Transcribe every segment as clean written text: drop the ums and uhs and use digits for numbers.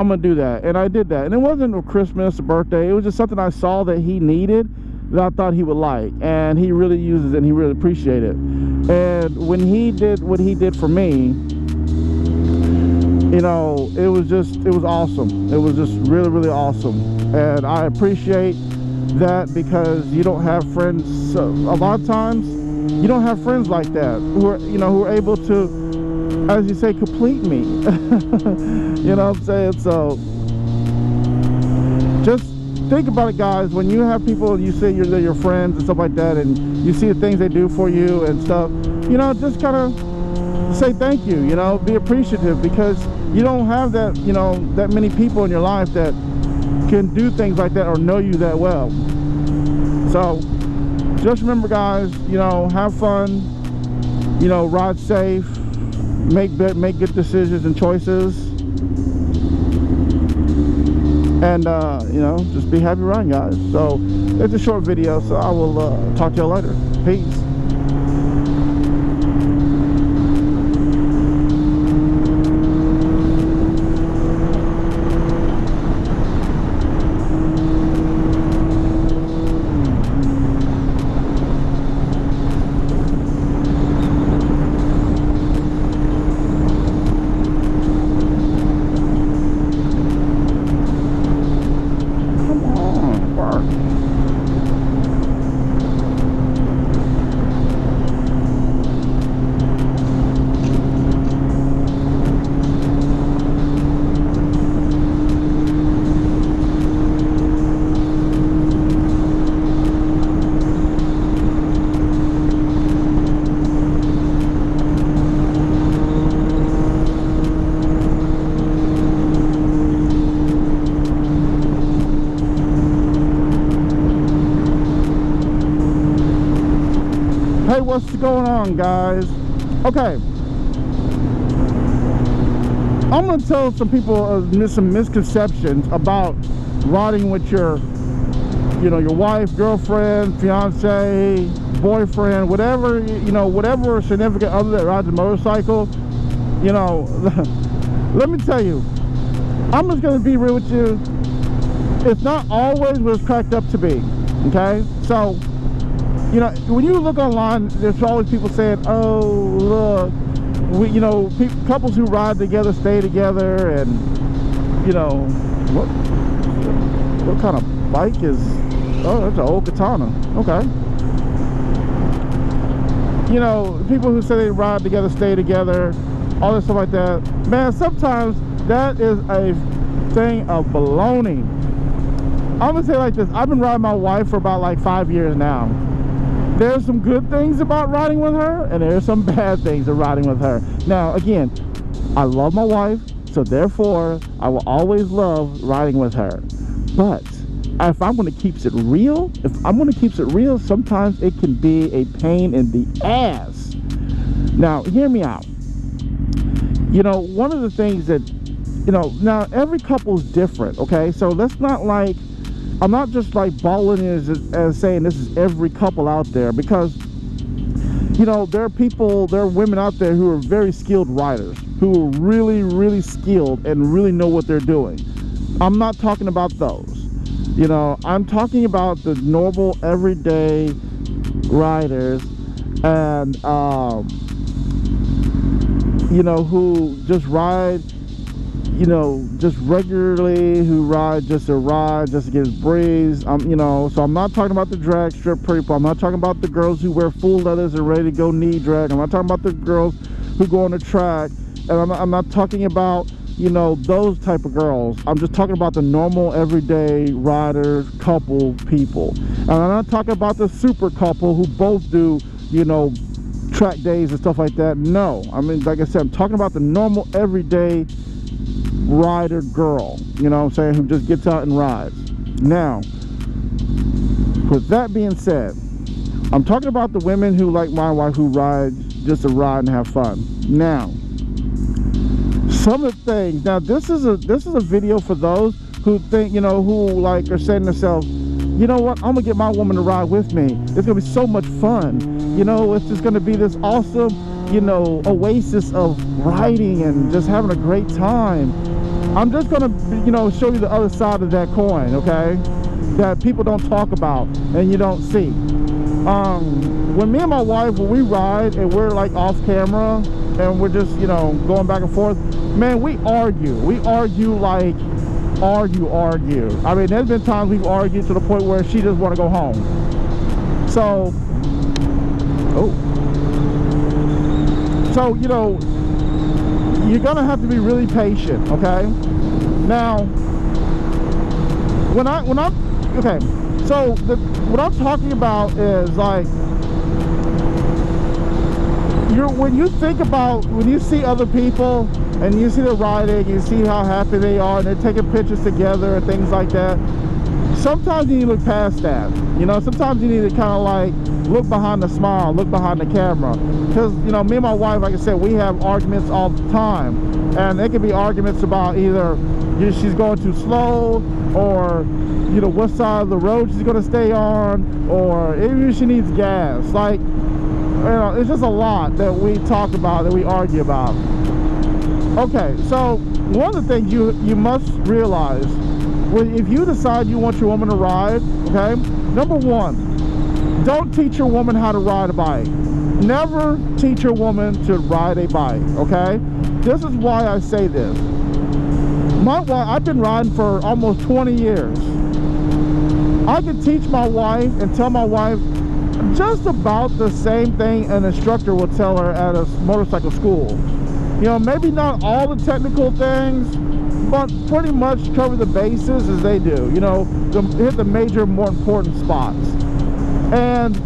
I'm gonna do that. And I did that. And it wasn't a Christmas or birthday. It was just something I saw that he needed, that I thought he would like, and he really uses it and he really appreciated it. And when he did what he did for me, you know, it was awesome. It was just really, really awesome. And I appreciate that, because you don't have friends, a lot of times you don't have friends like that who are, you know, who are able to, as you say, complete me. You know what I'm saying? So just think about it, guys. When you have people, you say they're your friends and stuff like that, and you see the things they do for you and stuff, you know, just kind of say thank you, you know, be appreciative, because you don't have that, you know, that many people in your life that can do things like that or know you that well. So just remember, guys, you know, have fun, you know, ride safe, make good decisions and choices, and you know, just be happy riding, guys. So it's a short video, so I will talk to you later. Peace. Hey, what's going on, guys? Okay, I'm gonna tell some people some misconceptions about riding with your, you know, your wife, girlfriend, fiance, boyfriend, whatever, you know, whatever significant other that rides a motorcycle. You know, let me tell you, I'm just gonna be real with you. It's not always what it's cracked up to be. Okay, so, you know, when you look online, there's always people saying, oh, look, you know, couples who ride together stay together, and, you know, what kind of bike is, oh, that's an old katana. Okay. You know, people who say they ride together stay together, all this stuff like that. Man, sometimes that is a thing of baloney. I'm gonna say it like this. I've been riding my wife for about like 5 years now. There's some good things about riding with her, and there's some bad things of riding with her. Now, again, I love my wife, so therefore, I will always love riding with her. But if I'm going to keep it real, sometimes it can be a pain in the ass. Now, hear me out. You know, one of the things that, you know, now every couple is different, okay? So let's not like, I'm not just like balling as saying this is every couple out there, because, you know, there are women out there who are very skilled riders, who are really, really skilled and really know what they're doing. I'm not talking about those. You know, I'm talking about the normal, everyday riders, and, you know, who just ride, you know, just regularly, who ride just to ride, just to get his breeze. You know, so I'm not talking about the drag strip people. I'm not talking about the girls who wear full leathers and ready to go knee drag. I'm not talking about the girls who go on the track. And I'm not talking about, you know, those type of girls. I'm just talking about the normal, everyday riders, couple people. And I'm not talking about the super couple who both do, you know, track days and stuff like that. No, I mean, like I said, I'm talking about the normal, everyday rider girl, you know what I'm saying, who just gets out and rides. Now, with that being said, I'm talking about the women who, like my wife, who ride just to ride and have fun. Now, some of the things, now this is a video for those who think, you know, who like are saying to themselves, you know what, I'm gonna get my woman to ride with me. It's gonna be so much fun. You know, it's just gonna be this awesome, you know, oasis of riding and just having a great time. I'm just gonna, you know, show you the other side of that coin, okay? That people don't talk about and you don't see. When me and my wife, when we ride and we're like off camera and we're just, you know, going back and forth, man, we argue. We argue like argue. I mean, there's been times we've argued to the point where she just want to go home. So, you know, you're gonna have to be really patient, okay? Now, when I'm okay, so what I'm talking about is like, when you think about, when you see other people and you see them riding, you see how happy they are and they're taking pictures together and things like that, sometimes you need to look past that. You know, sometimes you need to kind of like look behind the smile, look behind the camera. Because, you know, me and my wife, like I said, we have arguments all the time. And it can be arguments about either she's going too slow, or, you know, what side of the road she's going to stay on, or even she needs gas. Like, you know, it's just a lot that we talk about, that we argue about. Okay, so one of the things you must realize, if you decide you want your woman to ride, okay, number one, don't teach your woman how to ride a bike. Never teach your woman to ride a bike, okay? This is why I say this. My wife, I've been riding for almost 20 years. I can teach my wife and tell my wife just about the same thing an instructor will tell her at a motorcycle school. You know, maybe not all the technical things, but pretty much cover the bases as they do. You know, hit the major, more important spots. And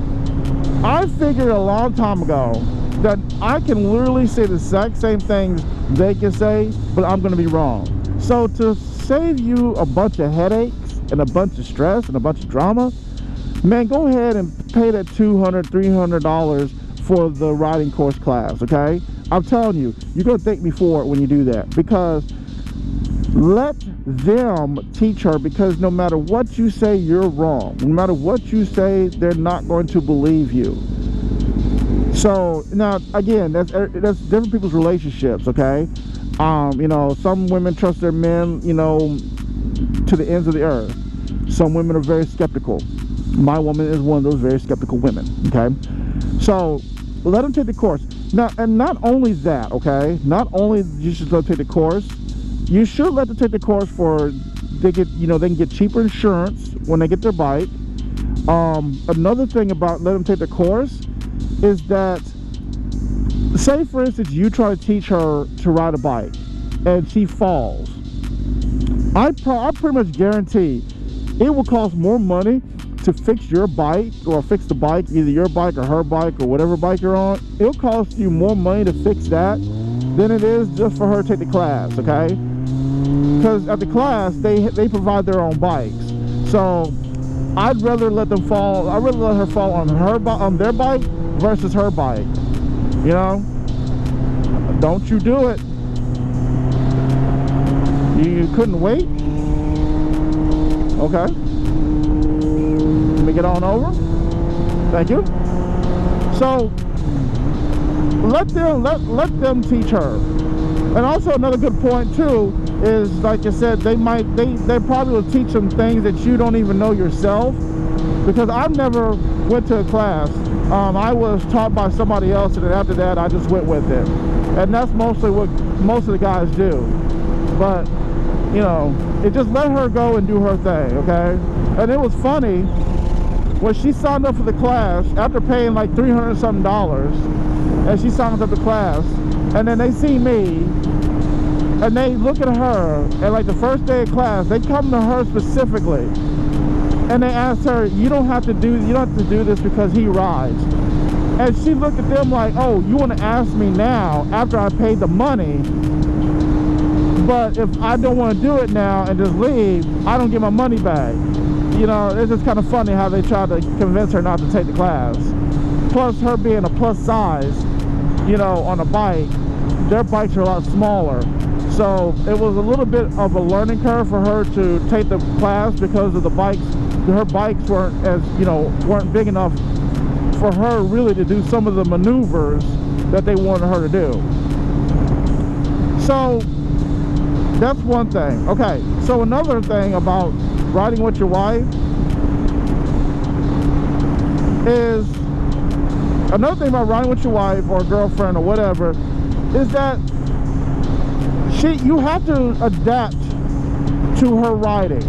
I figured a long time ago that I can literally say the exact same things they can say, but I'm going to be wrong. So to save you a bunch of headaches and a bunch of stress and a bunch of drama, man, go ahead and pay that $200, $300 for the riding course class, okay? I'm telling you, you're going to thank me for it when you do that, because let them teach her, because no matter what you say, you're wrong. No matter what you say, they're not going to believe you. So now, again, that's different people's relationships, okay? You know, some women trust their men, you know, to the ends of the earth. Some women are very skeptical. My woman is one of those very skeptical women, okay? So let them take the course. Now, and not only that, okay? Not only you should let them take the course, you should let them take the course for, they can get cheaper insurance when they get their bike. Another thing about letting them take the course is that, say for instance, you try to teach her to ride a bike and she falls. I pretty much guarantee it will cost more money to fix your bike, or fix the bike, either your bike or her bike or whatever bike you're on. It'll cost you more money to fix that than it is just for her to take the class, okay? Because at the class, they provide their own bikes. So I'd rather let them fall. I'd rather let her fall on their bike versus her bike. You know, don't you do it. You couldn't wait? Okay. Let me get on over. Thank you. So let them teach her. And also another good point too is, like I said, they probably will teach them things that you don't even know yourself, because I've never went to a class. I was taught by somebody else, and then after that I just went with it, and that's mostly what most of the guys do. But you know, it just let her go and do her thing, okay? And it was funny when she signed up for the class after paying like $300 something, and she signed up for the class, and then they see me and they look at her, and like the first day of class, they come to her specifically and they ask her, you don't have to do this because he rides. And she looked at them like, oh, you want to ask me now after I paid the money, but if I don't want to do it now and just leave, I don't get my money back. You know, it's just kind of funny how they try to convince her not to take the class. Plus, her being a plus size, you know, on a bike, their bikes are a lot smaller. So it was a little bit of a learning curve for her to take the class, because of the bikes. Her bikes weren't big enough for her really to do some of the maneuvers that they wanted her to do. So That's one thing. Okay, so another thing about riding with your wife is, another thing about riding with your wife or girlfriend or whatever, is that you have to adapt to her riding.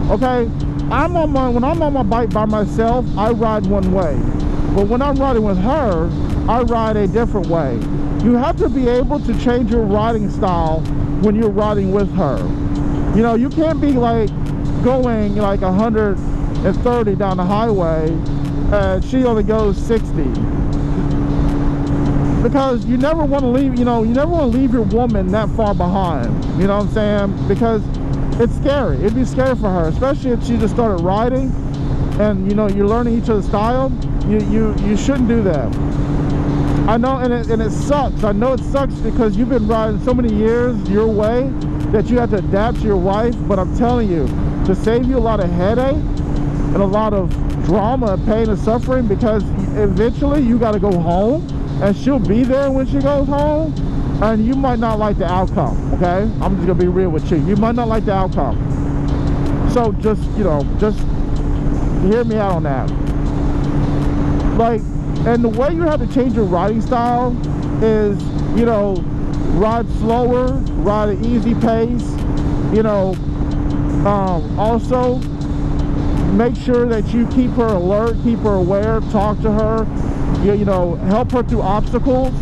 Okay, when I'm on my bike by myself, I ride one way, but when I'm riding with her, I ride a different way. You have to be able to change your riding style when you're riding with her. You know, you can't be like going like 130 down the highway and she only goes 60, because you never want to leave, you never want to leave your woman that far behind. You know what I'm saying? Because it's scary. It'd be scary for her, especially if she just started riding and you're learning each other's style. You shouldn't do that. I know, and it sucks. I know it sucks because you've been riding so many years your way that you have to adapt to your wife. But I'm telling you, to save you a lot of headache and a lot of drama and pain and suffering, because eventually you got to go home and she'll be there when she goes home, and you might not like the outcome. Okay, I'm just gonna be real with you. You might not like the outcome. So just hear me out on that. Like, and the way you have to change your riding style is, ride slower, ride at easy pace. Also make sure that you keep her alert, keep her aware, talk to her, help her through obstacles.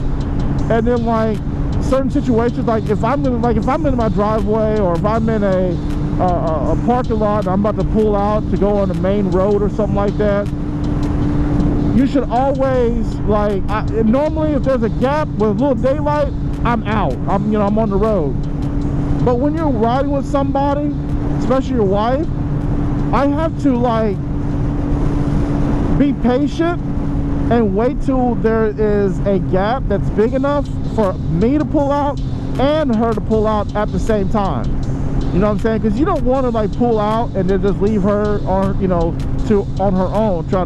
And then like certain situations, like if I'm in my driveway, or if I'm in a parking lot and I'm about to pull out to go on the main road or something like that, you should always, like, normally if there's a gap with a little daylight, I'm out. I'm on the road. But when you're riding with somebody, especially your wife, I have to like be patient and wait till there is a gap that's big enough for me to pull out and her to pull out at the same time. You know what I'm saying? Because you don't want to like pull out and then just leave her on on her own, try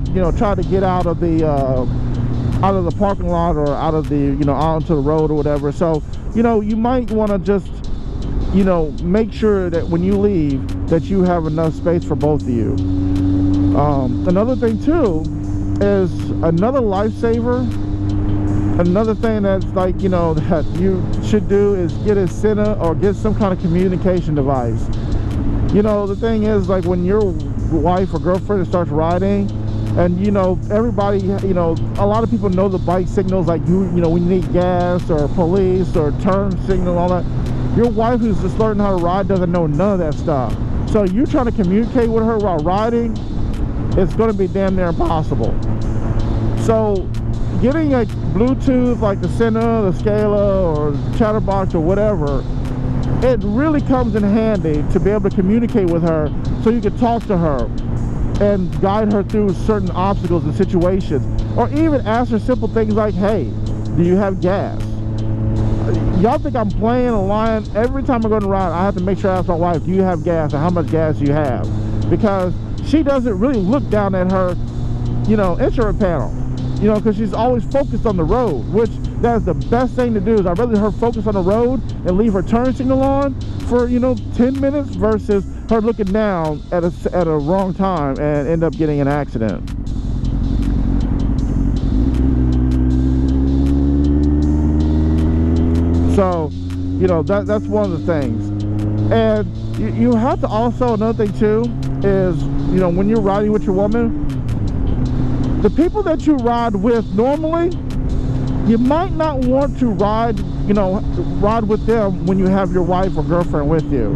to get out of the parking lot, or out of the out onto the road or whatever. So you might want to just make sure that when you leave that you have enough space for both of you. Another thing too is, another lifesaver, another thing that's like that you should do, is get a center or get some kind of communication device. The thing is, like, when your wife or girlfriend starts riding, and everybody, a lot of people know the bike signals, like we need gas or police or turn signal, all that. Your wife, who's just learning how to ride, doesn't know none of that stuff. So you trying to communicate with her while riding, it's going to be damn near impossible. So getting a Bluetooth like the Senna, the Scala, or the Chatterbox or whatever, it really comes in handy to be able to communicate with her, so you can talk to her and guide her through certain obstacles and situations, or even ask her simple things like, hey, do you have gas? Y'all think I'm playing a line? Every time I go to ride, I have to make sure I ask my wife, do you have gas, and how much gas do you have? Because she doesn't really look down at her instrument panel, because she's always focused on the road, which that's the best thing to do. Is I'd rather her focus on the road and leave her turn signal on for 10 minutes versus her looking down at a wrong time and end up getting an accident. So that's one of the things. And you have to also, another thing too is, when you're riding with your woman, the people that you ride with normally, you might not want to ride with them when you have your wife or girlfriend with you.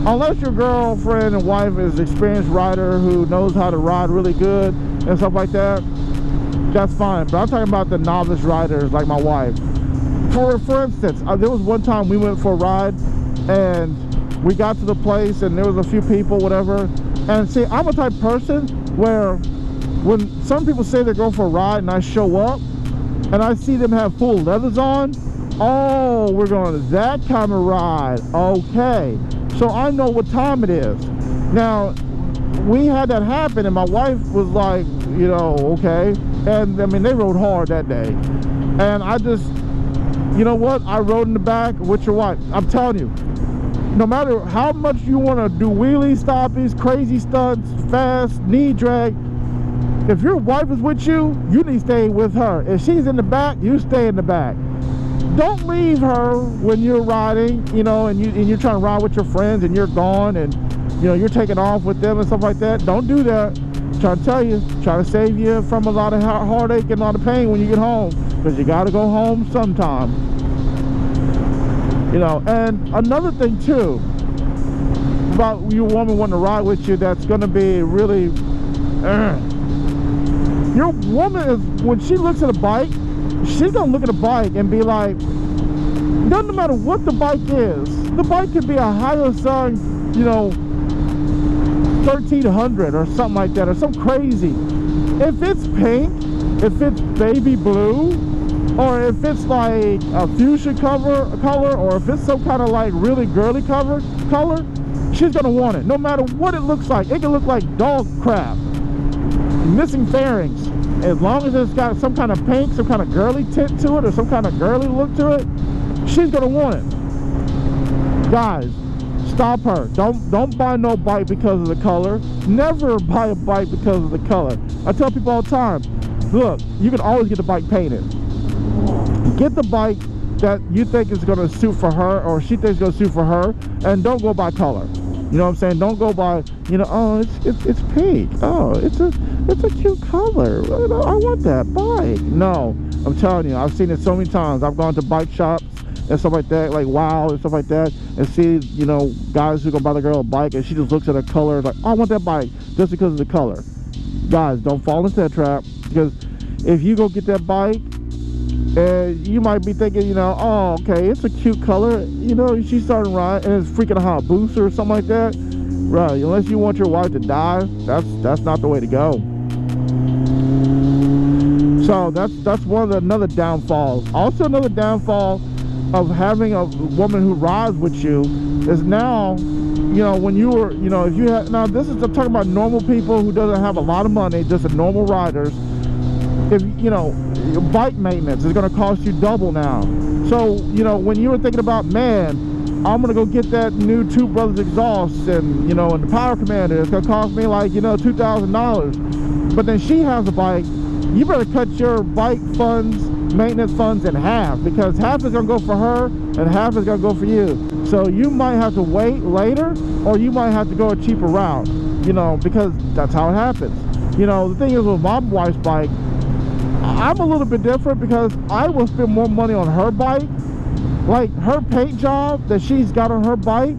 Unless your girlfriend and wife is an experienced rider who knows how to ride really good and stuff like that, that's fine. But I'm talking about the novice riders like my wife. For instance, there was one time we went for a ride, and we got to the place and there was a few people, whatever. And see, I'm a type of person where when some people say they're going for a ride and I show up and I see them have full leathers on, oh, we're going to that kind of ride. Okay, so I know what time it is. Now, we had that happen, and my wife was like, okay. And I mean, they rode hard that day, and I just, I rode in the back with your wife. I'm telling you, no matter how much you want to do wheelie stoppies, crazy stunts, fast, knee drag, if your wife is with you, you need to stay with her. If she's in the back, you stay in the back. Don't leave her when you're riding, you know, and you're trying to ride with your friends and you're gone and, you know, you're taking off with them and stuff like that. Don't do that. I'm trying to tell you, trying to save you from a lot of heartache and a lot of pain when you get home, because you got to go home sometime. You know, and another thing too about your woman wanting to ride with you, that's going to be really your woman is, when she looks at a bike, she's going to look at a bike and be like, doesn't matter what the bike is, the bike could be a Hyosung, you know, 1300 or something like that, or some crazy. If it's pink, if it's baby blue, or if it's like a fuchsia color, or if it's some kind of like really girly color, she's gonna want it, no matter what it looks like. It can look like dog crap, missing fairings. As long as it's got some kind of pink, some kind of girly tint to it, or some kind of girly look to it, she's gonna want it. Guys, stop her. Don't buy no bike because of the color. Never buy a bike because of the color. I tell people all the time, look, you can always get the bike painted. Get the bike that you think is going to suit for her, or she thinks is going to suit for her, and don't go by color. You know what I'm saying? Don't go by, you know, oh, it's pink. Oh, it's a cute color. I want that bike. No, I'm telling you, I've seen it so many times. I've gone to bike shops and stuff like that, like Wow and stuff like that, and see, you know, guys who go buy the girl a bike and she just looks at her color like, oh, I want that bike just because of the color. Guys, don't fall into that trap, because if you go get that bike, you might be thinking, you know, oh, okay, it's a cute color, you know, she's starting to ride, and it's freaking a hot booster or something like that, right? Unless you want your wife to die, that's not the way to go. So that's one of another downfalls. Also, another downfall of having a woman who rides with you is now, you know, when you were, you know, if you have, now this is, I'm talking about normal people who doesn't have a lot of money, just a normal riders. If, you know, your bike maintenance is going to cost you double now. So, you know, when you were thinking about, man, I'm going to go get that new Two Brothers exhaust and, you know, and the Power Commander, it's going to cost me like, you know, $2,000. But then she has a bike, you better cut your bike funds, maintenance funds in half, because half is going to go for her and half is going to go for you. So you might have to wait later, or you might have to go a cheaper route, you know, because that's how it happens. You know, the thing is with my wife's bike, I'm a little bit different, because I will spend more money on her bike. Like her paint job that she's got on her bike,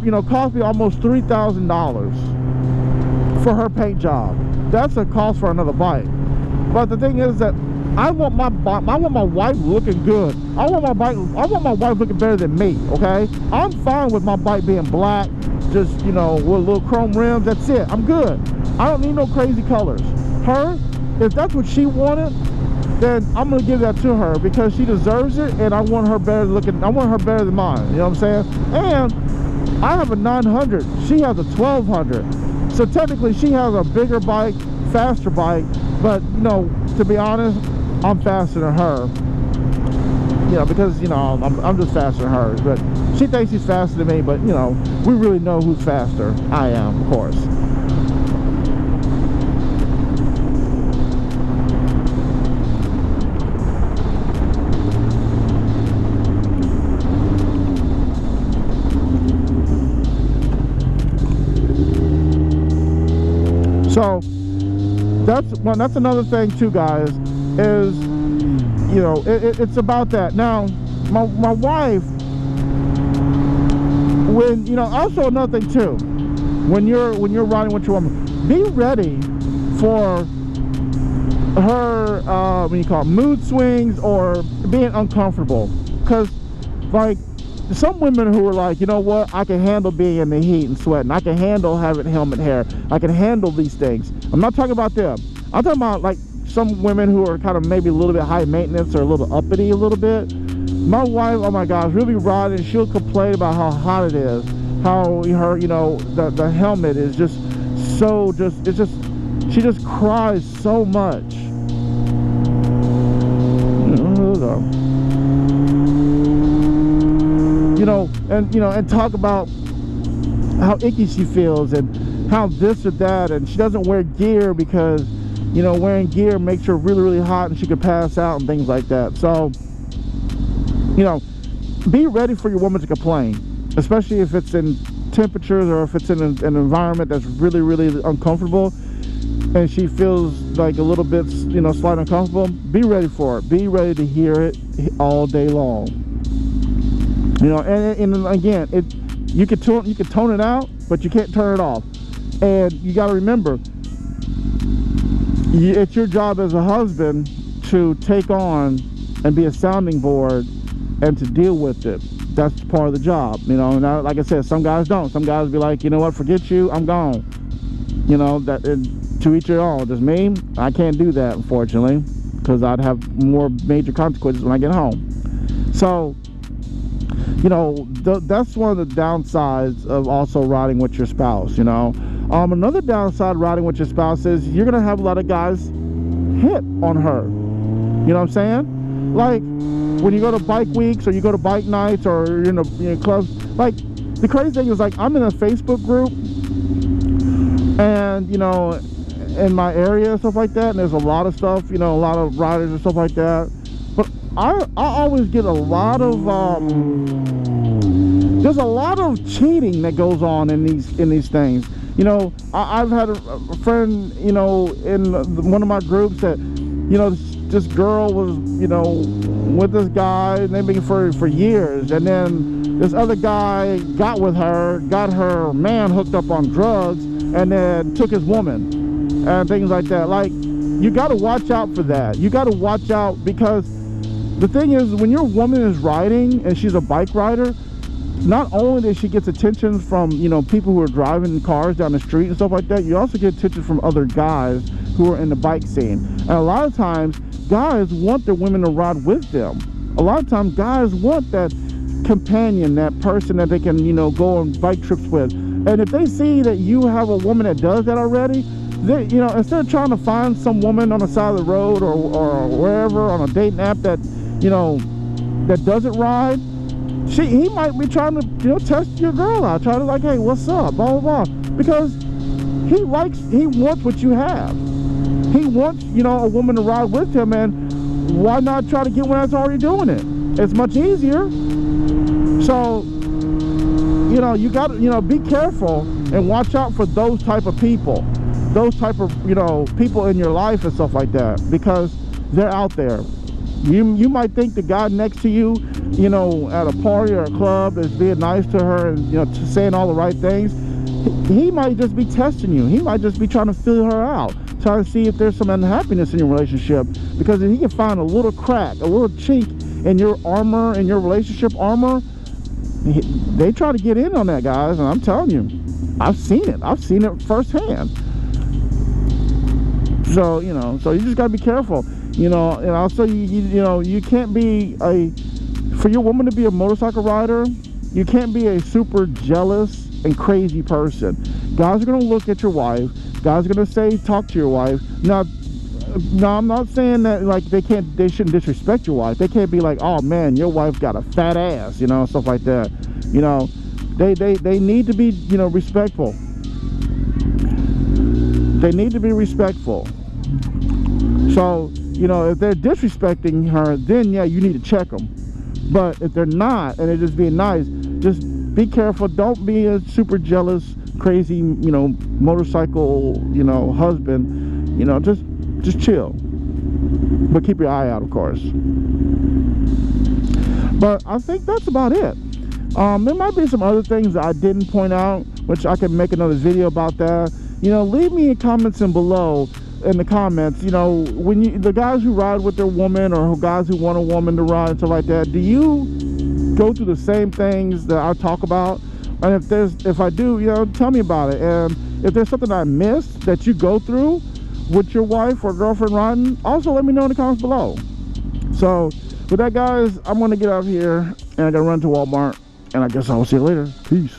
you know, cost me almost $3,000 for her paint job. That's a cost for another bike. But the thing is that I want my wife looking good. I want my wife looking better than me, okay? I'm fine with my bike being black, just, you know, with little chrome rims. That's it. I'm good. I don't need no crazy colors. Her, if that's what she wanted, then I'm gonna give that to her, because she deserves it, and I want her better looking. I want her better than mine. You know what I'm saying? And I have a 900. She has a 1200. So technically, she has a bigger bike, faster bike. But, you know, to be honest, I'm faster than her. You know, because, you know, I'm just faster than her. But she thinks she's faster than me. But, you know, we really know who's faster. I am, of course. So that's another thing too, guys, is, you know, it's about that. Now my wife, when, you know, also another thing too, when you're riding with your woman, be ready for her what you call it, mood swings or being uncomfortable. Because like some women who are like, you know what, I can handle being in the heat and sweating, I can handle having helmet hair, I can handle these things. I'm not talking about them. I'm talking about like some women who are kind of maybe a little bit high maintenance or a little uppity a little bit. My wife, oh my gosh, really riding, she'll complain about how hot it is, how her, you know, the helmet is just so, it's just, she just cries so much. and talk about how icky she feels and how this or that, and she doesn't wear gear because wearing gear makes her really, really hot and she could pass out and things like that. So be ready for your woman to complain, especially if it's in temperatures or if it's in an environment that's really, really uncomfortable and she feels like a little bit slightly uncomfortable. Be ready for it. Be ready to hear it all day long. And again, you can tone it out, but you can't turn it off. And you got to remember, it's your job as a husband to take on and be a sounding board and to deal with it. That's part of the job, and like I said, some guys don't. Some guys be like, you know what, forget you, I'm gone. To each your own. Just me, I can't do that, unfortunately, because I'd have more major consequences when I get home. So that's one of the downsides of also riding with your spouse. Another downside riding with your spouse is you're gonna have a lot of guys hit on her. You know what I'm saying? Like when you go to bike weeks or you go to bike nights or you're in clubs. Like the crazy thing is, like, I'm in a Facebook group and in my area and stuff like that, and there's a lot of stuff, a lot of riders and stuff like that. But I always get a lot of there's a lot of cheating that goes on in these things. I've had a friend, in one of my groups that, this girl was, with this guy, and they've been for years, and then this other guy got with her, got her man hooked up on drugs, and then took his woman, and things like that. Like, you got to watch out for that. You got to watch out, because the thing is, when your woman is riding and she's a bike rider, not only does she get attention from people who are driving cars down the street and stuff like that, you also get attention from other guys who are in the bike scene. And a lot of times guys want their women to ride with them. A lot of times guys want that companion, that person that they can go on bike trips with. And if they see that you have a woman that does that already, they, instead of trying to find some woman on the side of the road or wherever on a dating app that that doesn't ride, he might be trying to test your girl out, trying to, like, hey, what's up, blah blah blah, because he wants what you have. He wants a woman to ride with him, and why not try to get one that's already doing it? It's much easier. So you got to be careful and watch out for those type of people, those type of people in your life and stuff like that, because they're out there. You might think the guy next to you, at a party or a club is being nice to her and saying all the right things. He might just be testing you. He might just be trying to feel her out, trying to see if there's some unhappiness in your relationship, because if he can find a little crack, a little chink in your armor, in your relationship armor, they try to get in on that, guys. And I'm telling you, I've seen it firsthand. So so you just got to be careful. And also you can't be for your woman to be a motorcycle rider, you can't be a super jealous and crazy person. Guys are going to look at your wife. Guys are going to talk to your wife. Now, I'm not saying that, like, they shouldn't disrespect your wife. They can't be like, oh man, your wife got a fat ass, stuff like that. They need to be, respectful. They need to be respectful. So, if they're disrespecting her, then yeah, you need to check them. But if they're not, and they're just being nice, just be careful. Don't be a super jealous, crazy, motorcycle, husband. Just chill. But keep your eye out, of course. But I think that's about it. There might be some other things that I didn't point out, which I can make another video about that. Leave me comments below in the comments. When the guys who ride with their woman, or guys who want a woman to ride and stuff like that, do you go through the same things that I talk about? And if I do, tell me about it. And if there's something I missed that you go through with your wife or girlfriend riding, also let me know in the comments below. So with that, guys, I'm gonna get out of here and I gotta run to Walmart, and I guess I will see you later. Peace.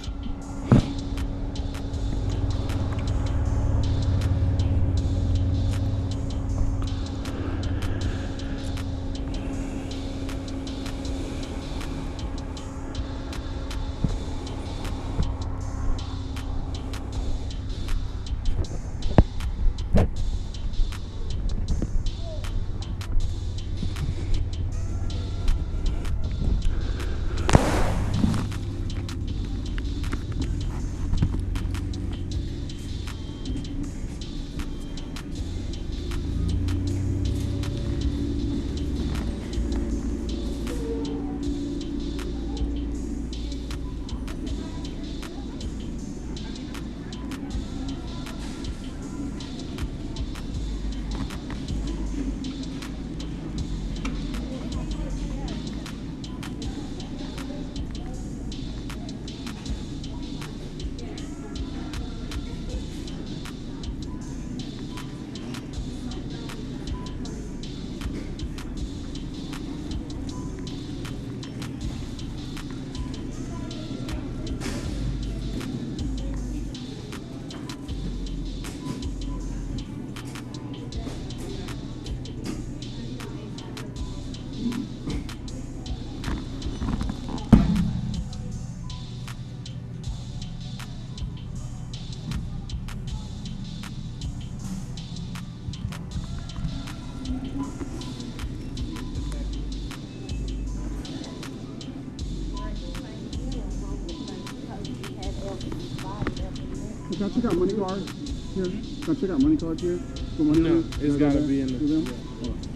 Can I check out money cards here? Can I check out money cards here? For money No, it's gotta be in the.